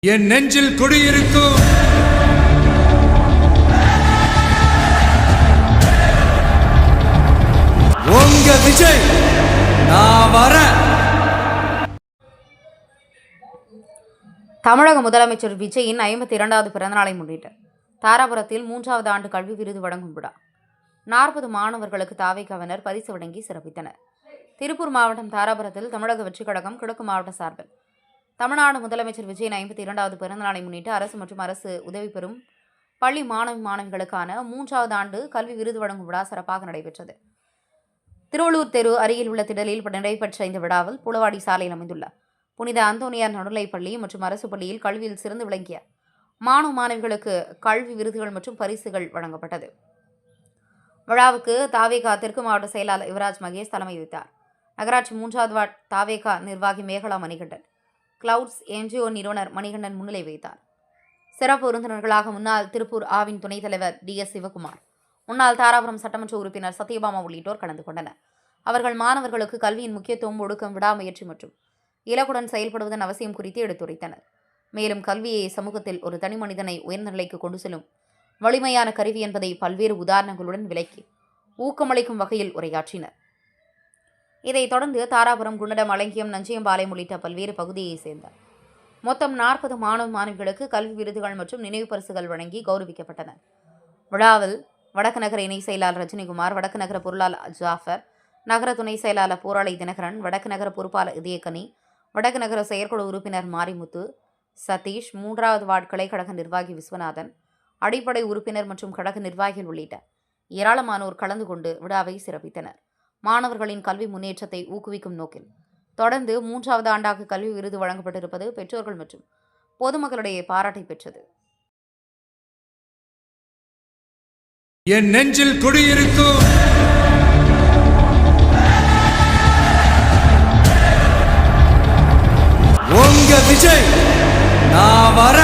என் நெஞ்சில் குடியிருக்கும் உங்க விஜய் நான் வர. தமிழக முதலமைச்சர் விஜயின் 52வது பிறந்தநாளை முன்னிட்டு தாராபுரத்தில் 3வது ஆண்டு கல்வி விருது வழங்கும் விழா. 40 மாணவர்களுக்கு தாவேகாவினர் பரிசு வழங்கி சிறப்பித்தனர். திருப்பூர் மாவட்டம் தாராபுரத்தில் தமிழக வெற்றிக் கழகம் கிழக்கு மாவட்ட சார்பில் தமிழ்நாடு முதலமைச்சர் விஜயின் 52வது பிறந்தநாளை முன்னிட்டு அரசு மற்றும் அரசு உதவி பெறும் பள்ளி மாணவிகளுக்கான 3வது ஆண்டு கல்வி விருது வழங்கும் விழா சிறப்பாக நடைபெற்றது. திருவள்ளூர் தெரு அருகில் உள்ள திடலில் நடைபெற்ற இந்த விழாவில் புலவாடி சாலையில் அமைந்துள்ள புனித அந்தோனியார் நடுநிலைப்பள்ளி மற்றும் அரசு பள்ளியில் கல்வியில் சிறந்து விளங்கிய மாணவிகளுக்கு கல்வி விருதுகள் மற்றும் பரிசுகள் வழங்கப்பட்டது. விழாவுக்கு தாவேகா தெற்கு மாவட்ட செயலாளர் யுவராஜ் மகேஷ் தலைமை வைத்தார். நகராட்சி 3வது வார்டு தாவேகா நிர்வாகி மேகலா மணிகண்டன், கிளவுட்ஸ் என்ஜிஓ நிறுவனர் மணிகண்டன் முன்னிலை வைத்தார். சிறப்பு விருந்தினர்களாக முன்னாள் திருப்பூர் ஆவின் துணைத் தலைவர் DS சிவகுமார், முன்னாள் தாராபுரம் சட்டமன்ற உறுப்பினர் சத்யபாமா உள்ளிட்டோர் கலந்து கொண்டனர். அவர்கள் மாணவர்களுக்கு கல்வியின் முக்கியத்துவம், ஒழுக்கம், விடாமுயற்சி மற்றும் இலக்குடன் செயல்படுவதன் அவசியம் குறித்து எடுத்துரைத்தனர். மேலும் கல்வியை சமூகத்தில் ஒரு தனி மனிதனை உயர்ந்த நிலைக்கு கொண்டு செல்லும் வலிமையான கருவி என்பதை பல்வேறு உதாரணங்களுடன் விளக்கி ஊக்கமளிக்கும் வகையில் உரையாற்றினர். இதைத் தொடர்ந்து தாராபுரம், குண்டடம், அலங்கியம், நஞ்சியம்பாளையம் உள்ளிட்ட பல்வேறு பகுதியைச் சேர்ந்த மொத்தம் 40 மாணவிகளுக்கு கல்வி விருதுகள் மற்றும் நினைவு பரிசுகள் வழங்கி கௌரவிக்கப்பட்டன. விழாவில் வடக்கு நகர இணை செயலாளர் ரஜினிகுமார், வடக்கு நகர பொருளாளர் ஜாஃபர், நகர துணை செயலாளர் போராளி தினகரன், வடக்கு நகர பொறுப்பாளர் இதயக்கனி, வடக்கு நகர செயற்குழு உறுப்பினர் மாரிமுத்து, சதீஷ், 3வது வார்டு கிளைக்கழக நிர்வாகி விஸ்வநாதன், அடிப்படை உறுப்பினர் மற்றும் கழக நிர்வாகிகள் உள்ளிட்ட ஏராளமானோர் கலந்து கொண்டு விழாவை சிறப்பித்தனர். மாணவர்களின் கல்வி முன்னேற்றத்தை ஊக்குவிக்கும் நோக்கில் தொடர்ந்து 3வது ஆண்டாக கல்வி விருது வழங்கப்பட்டிருப்பது பெற்றோர்கள் மற்றும் பொதுமக்களிடையே பாராட்டை பெற்றது. என் நெஞ்சில் குடியிருக்கும் உங்க விஜய் நான் வர.